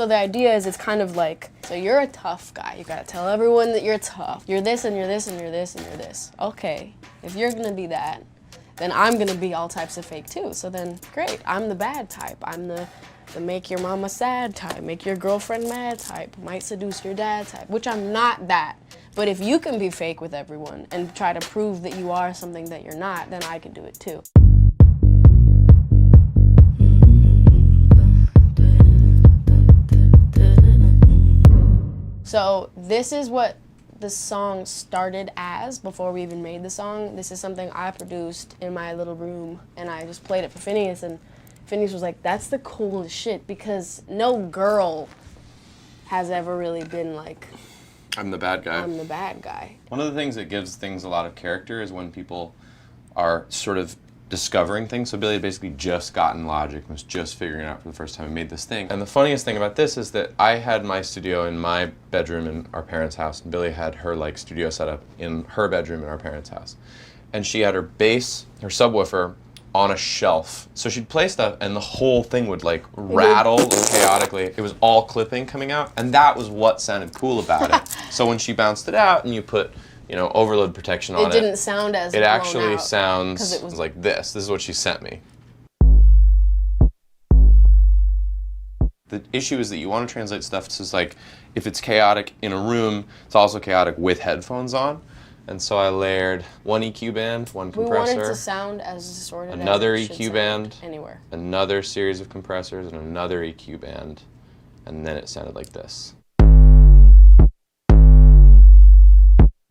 So the idea is it's kind of like, so you're a tough guy. You gotta tell everyone that you're tough. You're this and you're this and you're this and you're this. Okay, if you're gonna be that, then I'm gonna be all types of fake too. So then, great, I'm the bad type. I'm the make your mama sad type, make your girlfriend mad type, might seduce your dad type, which I'm not that. But if you can be fake with everyone and try to prove that you are something that you're not, then I can do it too. So this is what the song started as before we even made the song. This is something I produced in my little room, and I just played it for Finneas, and Finneas was like, that's the coolest shit, because no girl has ever really been like, I'm the bad guy. I'm the bad guy. One of the things that gives things a lot of character is when people are sort of discovering things. So Billie had basically just gotten Logic and was just figuring it out for the first time and made this thing. And the funniest thing about this is that I had my studio in my bedroom in our parents' house, and Billie had her like studio set up in her bedroom in our parents' house. And she had her bass, her subwoofer, on a shelf. So she'd play stuff and the whole thing would like rattle chaotically. It was all clipping coming out, and that was what sounded cool about it. So when she bounced it out and you put, you know, overload protection on it, it didn't sound as it actually out, sounds it was like this. This is what she sent me. The issue is that you want to translate stuff to, like, if it's chaotic in a room, it's also chaotic with headphones on. And so I layered one EQ band, one compressor. We wanted to sound as distorted another as it EQ band, anywhere. Another series of compressors, and another EQ band. And then it sounded like this.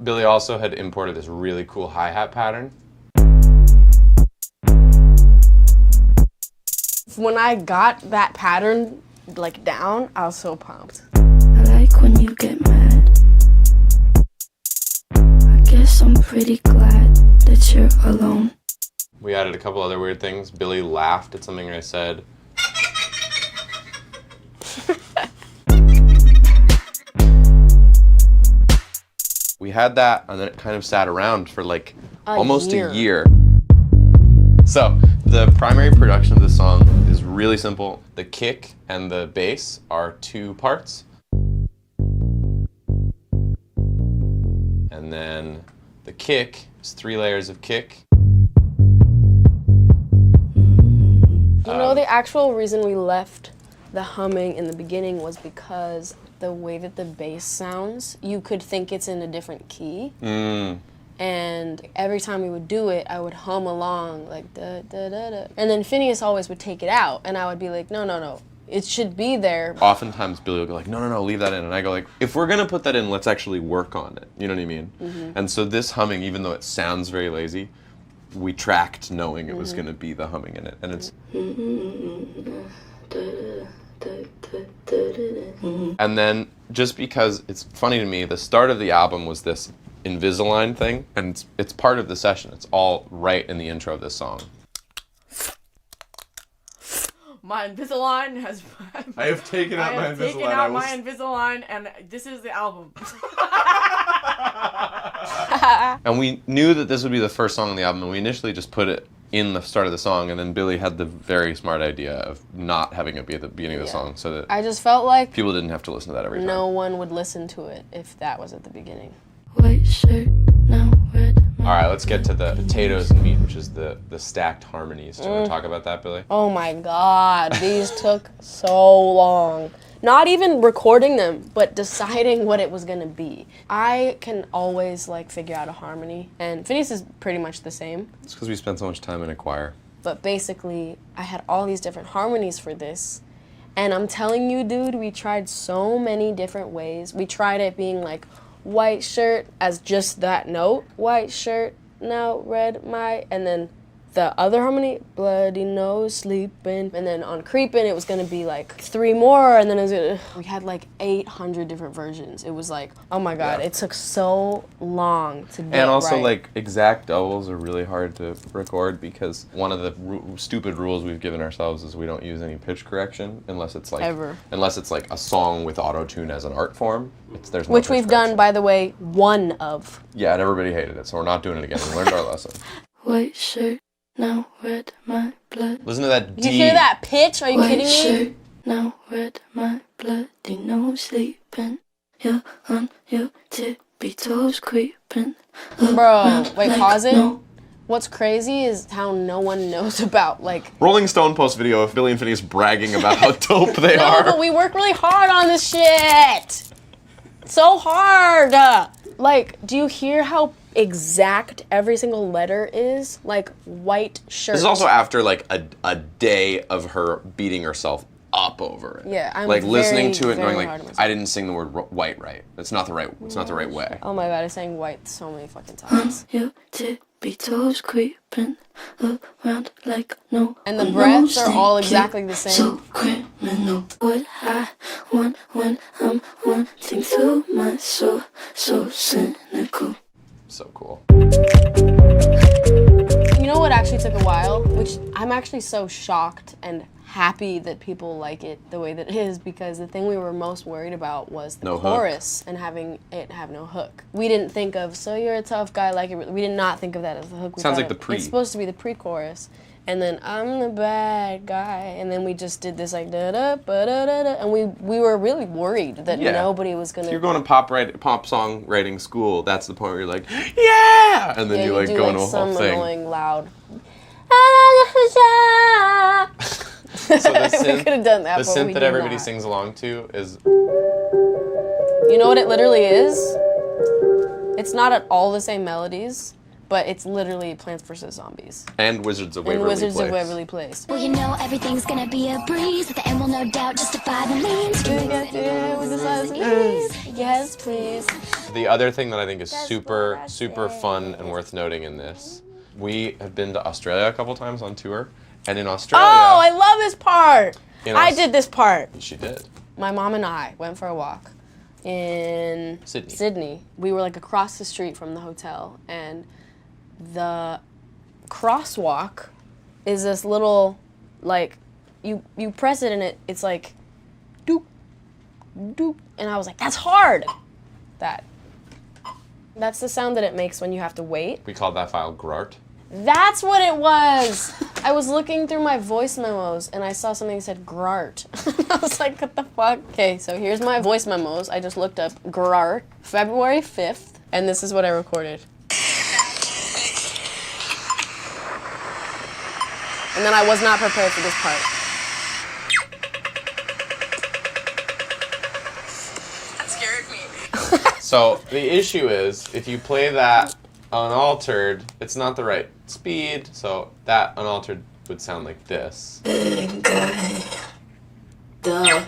Billie also had imported this really cool hi-hat pattern. When I got that pattern like down, I was so pumped. I like when you get mad. I guess I'm pretty glad that you're alone. We added a couple other weird things. Billie laughed at something I said. We had that, and then it kind of sat around for like almost a year. So the primary production of the song is really simple. The kick and the bass are 2 parts. And then the kick is 3 layers of kick. You know, the actual reason we left the humming in the beginning was because the way that the bass sounds, you could think it's in a different key. And every time we would do it, I would hum along, like da da da da. And then Finneas always would take it out, and I would be like, no, no, no, it should be there. Oftentimes Billie would go like, no, no, no, leave that in. And I go like, if we're gonna put that in, let's actually work on it. You know what I mean? And so this humming, even though it sounds very lazy, we tracked knowing it was gonna be the humming in it. And it's... And then, just because it's funny to me, the start of the album was this Invisalign thing, and it's part of the session. It's all right in the intro of this song. My Invisalign has... I have taken out my Invisalign. I have taken out my Invisalign, and this is the album. And we knew that this would be the first song on the album, and we initially just put it in the start of the song, and then Billie had the very smart idea of not having it be at the beginning of the song, so that I just felt like people didn't have to listen to that every time. no one would listen to it if that was at the beginning. White shirt, now red. Alright, let's get to the potatoes and meat, which is the stacked harmonies. Do you want to talk about that, Billie? Oh my god, these took so long. Not even recording them, but deciding what it was gonna be. I can always like figure out a harmony, and Finneas is pretty much the same. It's because we spent so much time in a choir. But basically, I had all these different harmonies for this, and I'm telling you, dude, we tried so many different ways. We tried it being like white shirt as just that note, white shirt, now red my, and then the other harmony, bloody nose, sleeping, and then on creeping it was gonna be like 3 more, and then it was gonna, we had like 800 different versions. It was like, oh my god, it took so long to get And also right. like exact doubles are really hard to record, because one of the stupid rules we've given ourselves is we don't use any pitch correction unless it's like unless it's like a song with auto-tune as an art form. There's no which pitch we've correction. done, by the way, 1 of. Yeah, and everybody hated it, so we're not doing it again. We learned our lesson. White shirt, now red my blood. Listen to that D. You hear that pitch? Are you White kidding me? shirt, now red my bloody nose sleeping. You're on your tippy toes creeping. Bro, wait, pause it. What's crazy is how no one knows about, like... Rolling Stone posts video of Billie and Finneas bragging about how dope they are. No, but we work really hard on this shit! So hard! Like, do you hear how exact every single letter is? Like, white shirt. This is also after, like, a day of her beating herself up over it. Yeah, I'm like, listening very, to it and going, very hard on like, myself. I didn't sing the word white right. It's not the right way. Oh my god, I sang white so many fucking times. Your tippy toes creeping around like no. And the breaths are all exactly the same. So criminal. What I want when I'm wanting through my soul. So cynical. So cool. You know what actually took a while? Which I'm actually so shocked and happy that people like it the way that it is, because the thing we were most worried about was the No chorus and having it have no hook. We didn't think of, so you're a tough guy, like it. We did not think of that as the hook. We Sounds thought like the pre. It's supposed to be the pre-chorus. And then I'm the bad guy, and then we just did this like da da ba da da da, and we were really worried that nobody was gonna. If you're going to pop song writing school, that's the point where you're like, yeah, and then you like go into a some whole thing. annoying loud. So the synth, we could have done that. the but synth we that did everybody not. sings along to is You know what it literally is? It's not at all the same melodies, but it's literally Plants vs. Zombies. and Wizards of And Waverly Wizards Place. of Waverly Place. Well, you know everything's gonna be a breeze. At the end will no doubt justify the means. Yes, please. The other thing that I think is super fun and worth noting in this, we have been to Australia a couple times on tour, and in Australia, Oh, I love this part. I Aus- did this part. she did. My mom and I went for a walk in Sydney. We were like across the street from the hotel, and the crosswalk is this little, like, you press it and it's like, doop, doop, and I was like, that's hard. That's the sound that it makes when you have to wait. We called that file Grart. That's what it was. I was looking through my voice memos and I saw something that said Grart. I was like, what the fuck? Okay, so here's my voice memos. I just looked up Grart, February 5th, and this is what I recorded. And then I was not prepared for this part. That scared me. So the issue is, if you play that unaltered, it's not the right speed, so that unaltered would sound like this. Duh.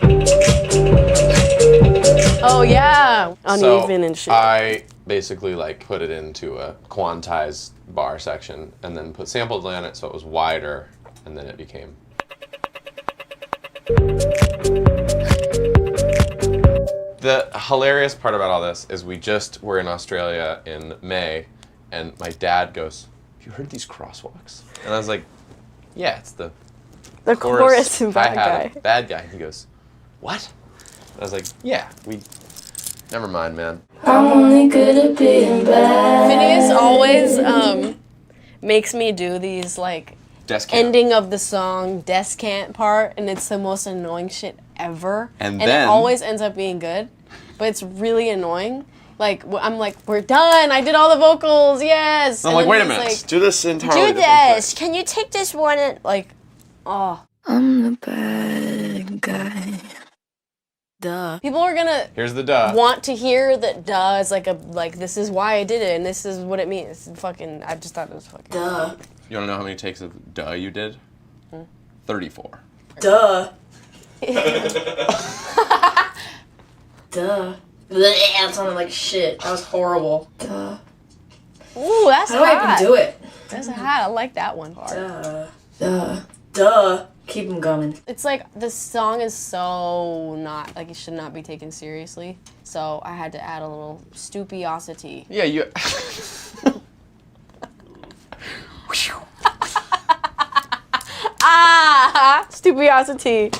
Oh yeah, uneven and shit. So I basically like put it into a quantized bar section and then put sample delay on it so it was wider, and then it became. The hilarious part about all this is we just were in Australia in May, and my dad goes, "Have you heard these crosswalks?" And I was like, "Yeah, it's the chorus and bad hi-hat guy. of bad guy." He goes, "What?" I was like, "Yeah, never mind, man." I'm only good at being bad. Finneas always makes me do these like Desk cam. ending of the song descant part, and it's the most annoying shit ever. And it then- always ends up being good, but it's really annoying. Like I'm like, we're done. I did all the vocals. Yes. I'm And like, then wait a he's minute, like, do this entirely do different this. thing. Can you take this one and like, oh, I'm the bad guy. duh. People are gonna Here's the duh. want to hear that duh is like this is why I did it and this is what it means. Fucking, I just thought it was fucking. Duh. You want to know how many takes of duh you did? 34. Duh. Duh. Blech, it sounded like shit. That was horrible. Duh. Ooh, that's How do I hot. even do it? That's hot. I like that one part. Duh. Duh. Keep them coming. It's like the song is so not like it should not be taken seriously. So I had to add a little stupiosity. Yeah, you. Ah, stupiosity.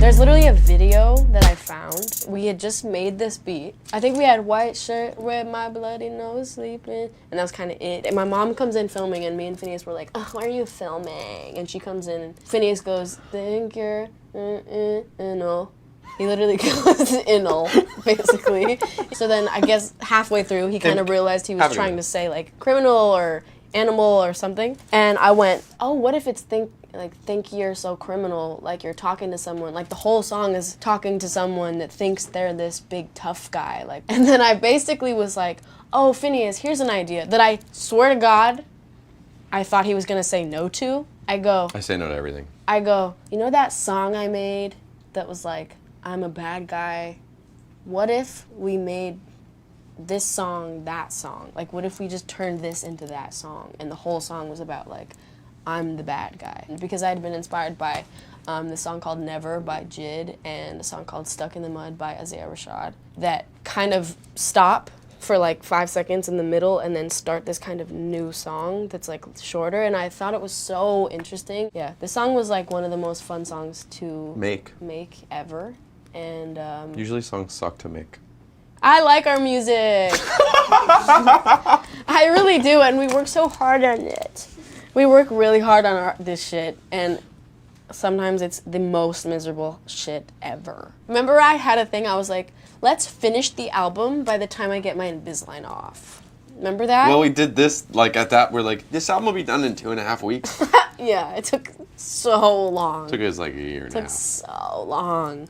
There's literally a video that I found. We had just made this beat. I think we had white shirt, red my bloody nose sleeping, and that was kind of it. And my mom comes in filming, and me and Finneas were like, "Oh, why are you filming?" And she comes in, and Finneas goes, "Think you're Anal. He literally goes anal, basically. So then I guess halfway through he kind of realized he was trying to say like criminal or animal or something. And I went, oh, what if it's think you're so criminal, like you're talking to someone, like the whole song is talking to someone that thinks they're this big tough guy. Like, and then I basically was like, oh, Finneas, here's an idea that I swear to God, I thought he was gonna say no to. I say no to everything. I go, you know that song I made that was like, I'm a bad guy? What if we made this song that song? Like, what if we just turned this into that song? And the whole song was about, like, I'm the bad guy. Because I had been inspired by the song called Never by Jid and a song called Stuck in the Mud by Isaiah Rashad that kind of stop for like 5 seconds in the middle and then start this kind of new song that's like shorter, and I thought it was so interesting. Yeah, the song was like one of the most fun songs to make ever, and Usually songs suck to make. I like our music. I really do, and we work so hard on it. We work really hard on this shit, and sometimes it's the most miserable shit ever. Remember I had a thing, I was like, let's finish the album by the time I get my Invisalign off. Remember that? Well, we did this, like, at that, we're like, this album will be done in 2.5 weeks. Yeah, it took so long. Took us like a year and a half. It took so long.